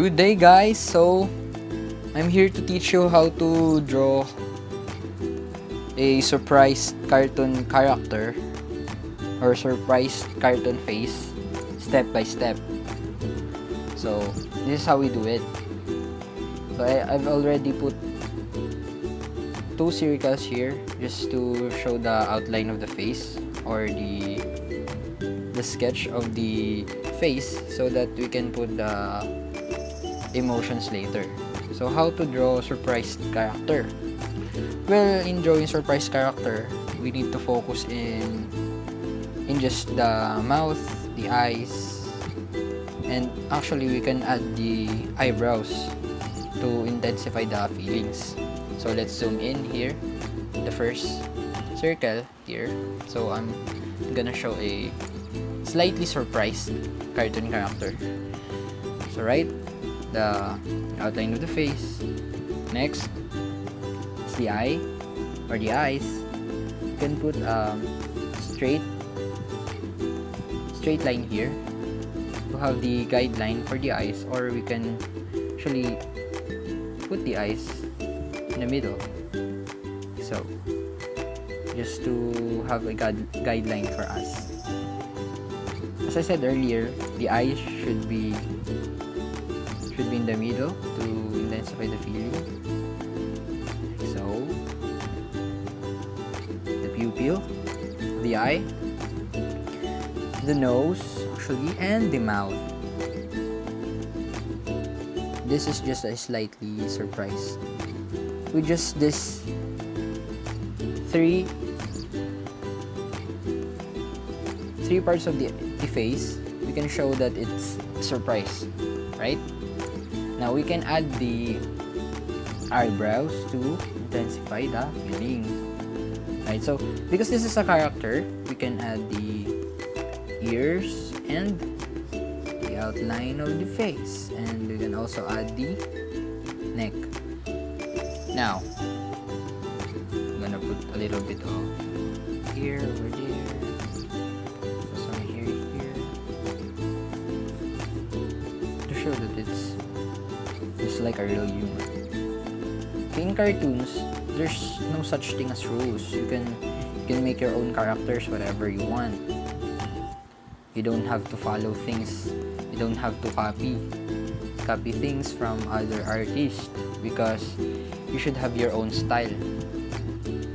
Good day, guys. So I'm here to teach you how to draw a surprised cartoon character or surprised cartoon face step by step. So this is how we do it. So I've already put 2 circles here just to show the outline of the face or the sketch of the face so that we can put the emotions later. So how to draw surprised character? Well, in drawing surprised character, we need to focus in just the mouth, the eyes, and actually we can add the eyebrows to intensify the feelings. So let's zoom in here, the first circle here. So I'm gonna show a slightly surprised cartoon character. So right, the outline of the face. Next, it's the eye or the eyes. You can put straight line here to have the guideline for the eyes, or we can actually put the eyes in the middle. So just to have a guideline for us. As I said earlier, the eyes should be in the middle to intensify the feeling. So the pupil, the eye, the nose actually, and the mouth. This is just a slightly surprise. With just this three parts of the face, we can show that it's surprise, right? Now we can add the eyebrows to intensify the feeling, right? So because this is a character, we can add the ears and the outline of the face, and we can also add the neck. Now I'm gonna put a little bit of here, over there, some here, to show that it's just like a real human. In cartoons, there's no such thing as rules. You can make your own characters whatever you want. You don't have to follow things. You don't have to copy things from other artists, because you should have your own style.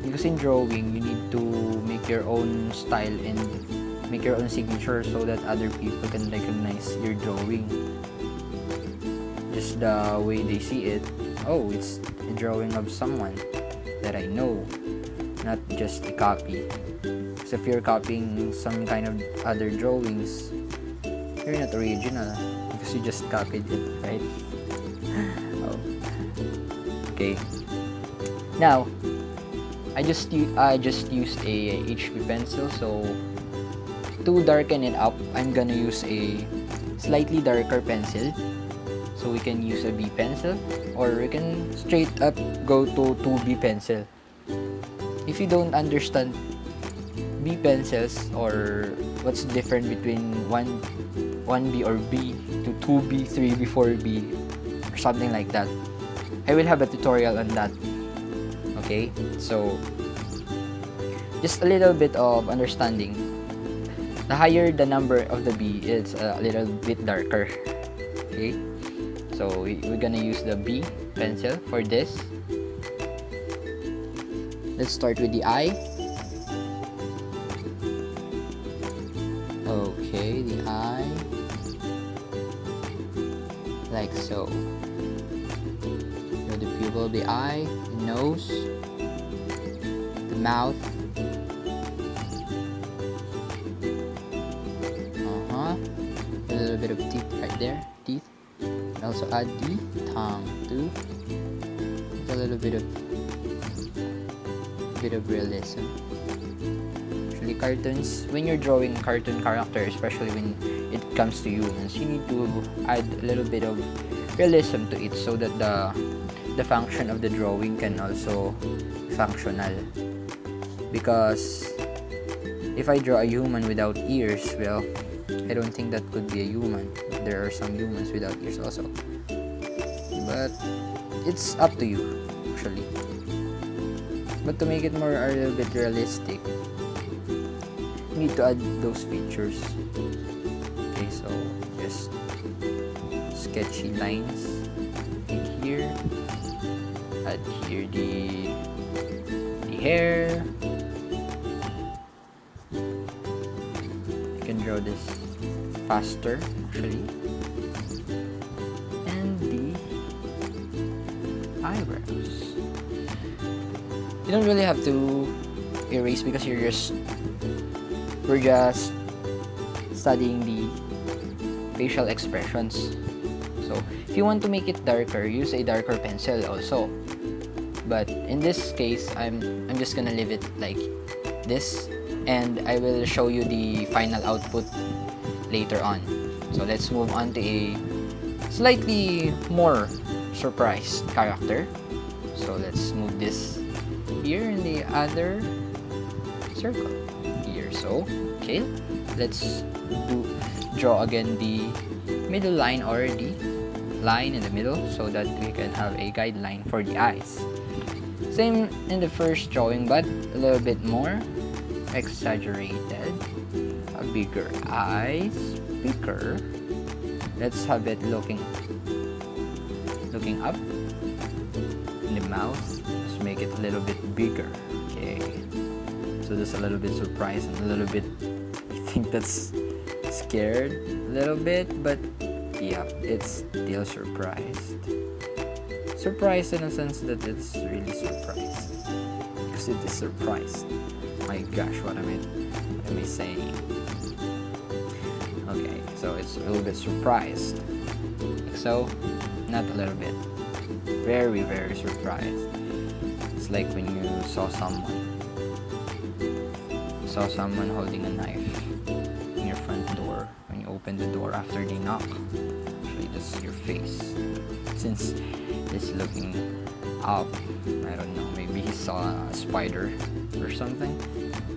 Because in drawing, you need to make your own style and make your own signature so that other people can recognize your drawing. Just the way they see it, oh, it's a drawing of someone that I know, not just a copy. So if you're copying some kind of other drawings, you're not original because you just copied it, right? Oh. Okay. Now, I just used a HB pencil. So to darken it up, I'm gonna use a slightly darker pencil. So we can use a B pencil, or we can straight up go to 2B pencil. If you don't understand B pencils, or what's different between 1B or B to 2B, 3B, 4B, or something like that, I will have a tutorial on that. Okay, so just a little bit of understanding. The higher the number of the B, it's a little bit darker. Okay, so we're gonna use the B pencil for this. Let's start with the eye. Okay, the eye, like so. So the pupil of the eye, the nose, the mouth, a little bit of teeth right there, teeth. And also add the tongue too, with a little bit of realism. Actually, cartoons, when you're drawing cartoon character, especially when it comes to humans, you need to add a little bit of realism to it so that the function of the drawing can also be functional. Because if I draw a human without ears, well, I don't think that could be a human. There are some humans without ears also. but it's up to you actually. But to make it more a little bit realistic, you need to add those features. Okay, so just sketchy lines here. Add here the hair. You can draw this faster actually. And the eyebrows. You don't really have to erase because we're just studying the facial expressions. So if you want to make it darker, use a darker pencil also. But in this case, I'm just gonna leave it like this, and I will show you the final output later on. So let's move on to a slightly more surprised character. So let's move this here in the other circle here. So okay, let's draw again the middle line or the line in the middle so that we can have a guideline for the eyes. Same in the first drawing, but a little bit more exaggerated. A bigger eyes, bigger. Let's have it looking up in the mouth. Let's make it a little bit bigger. Okay, so just a little bit surprised and a little bit, I think that's scared a little bit, but yeah, it's still surprised. Surprised in a sense that it's really surprised because it is surprised. My gosh, what am I saying? Okay, so it's a little bit surprised. So, not a little bit. Very, very surprised. It's like when you saw someone holding a knife in your front door when you open the door after they knock. Actually, that's your face. Since it's looking up, I don't know, maybe he saw a spider or something.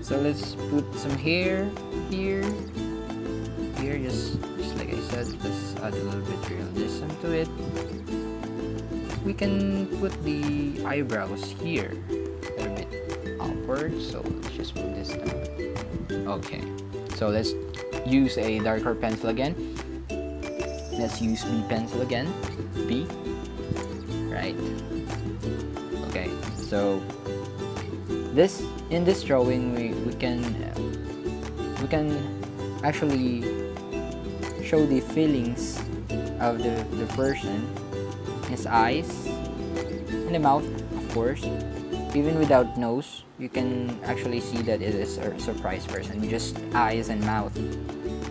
So let's put some hair here, just like I said. Let's add a little bit realism to it. We can put the eyebrows here a little bit upward, so let's just move this down. Okay, so let's use a darker pencil again. Let's use B pencil again. B, right? Okay, so in this drawing we can actually show the feelings of the person, his eyes, and the mouth, of course. Even without nose, you can actually see that it is a surprised person. Just eyes and mouth,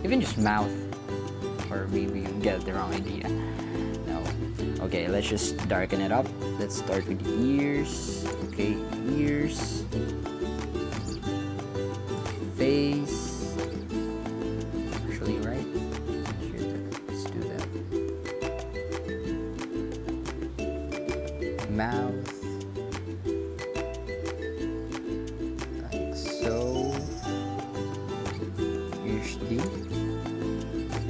even just mouth, or maybe you get the wrong idea. No. Okay, let's just darken it up. Let's start with the ears. Okay, ears, face. Actually, right? Let's do that. Mouth. Like so. Here's the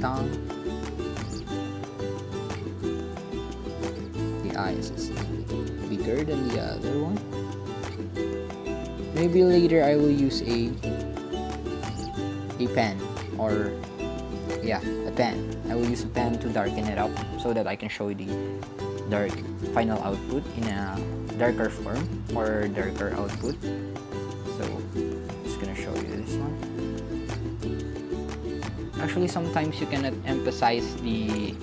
tongue. The eyes is bigger than the other one. Maybe later I will use a pen, or yeah, a pen. I will use a pen to darken it up so that I can show you the final output in a darker form or darker output. So I'm just gonna show you this one. Actually, sometimes you cannot emphasize the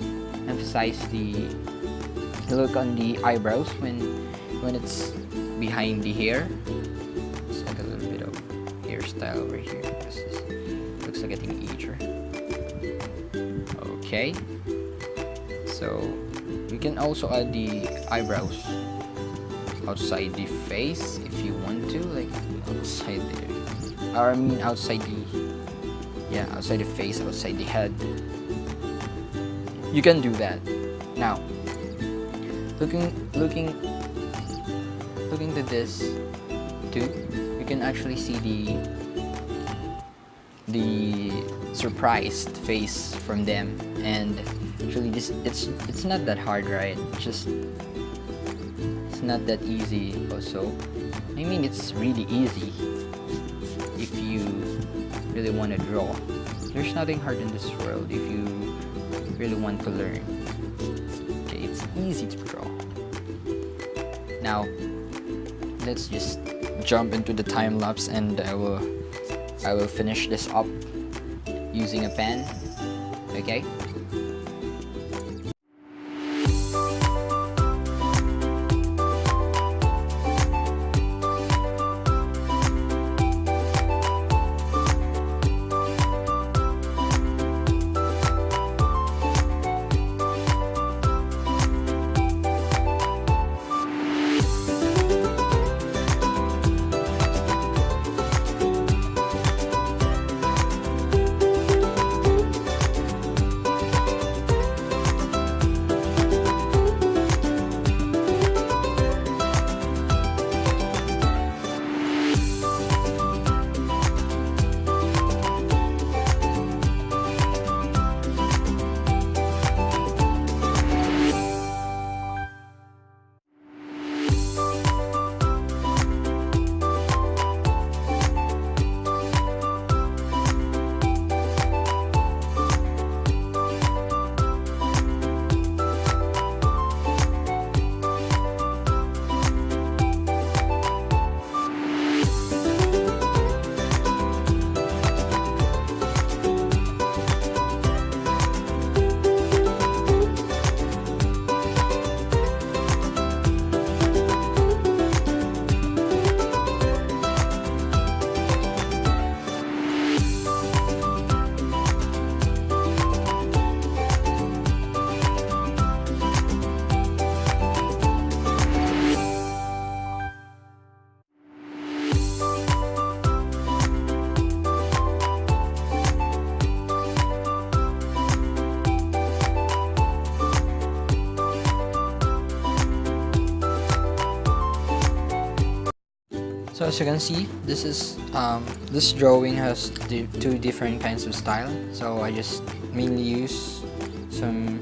look on the eyebrows when it's behind the hair. Let's add a little bit of hairstyle over here because this looks like a teenager. Okay, so we can also add the eyebrows outside the face if you want to, like outside there, or I mean outside the face, outside the head. You can do that. Now, looking to this too, you can actually see the surprised face from them. And actually it's not that hard, right? It's not that easy also. I mean, it's really easy if you really want to draw. There's nothing hard in this world if you really want to learn. Okay, it's easy to draw. Now let's just jump into the time lapse, and I will finish this up using a pen. Okay. So as you can see, this drawing has two different kinds of style. So I just mainly use some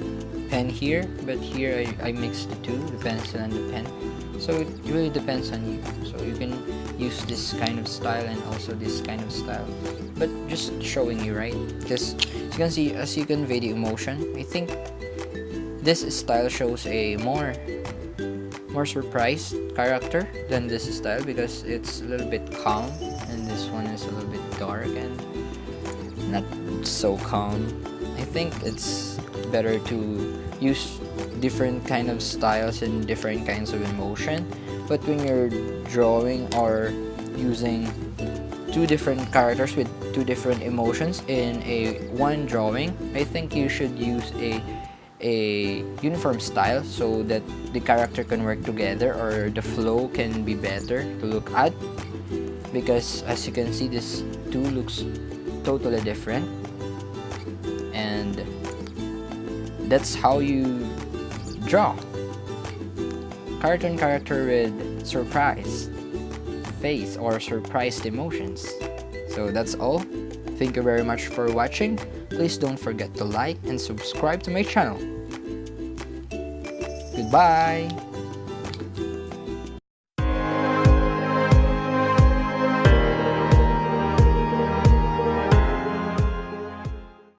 pen here, but here I mix the two, the pencil and the pen. So it really depends on you. So you can use this kind of style and also this kind of style, but just showing you, right? Because you can see, as you convey the emotion, I think this style shows a more surprised character than this style, because it's a little bit calm, and this one is a little bit dark and not so calm. I think it's better to use different kind of styles and different kinds of emotion, but when you're drawing or using two different characters with two different emotions in one drawing, I think you should use a uniform style so that the character can work together, or the flow can be better to look at, because as you can see, this two looks totally different, and that's how you draw cartoon character with surprised face or surprised emotions. So that's all. Thank you very much for watching. Please don't forget to like and subscribe to my channel. Goodbye!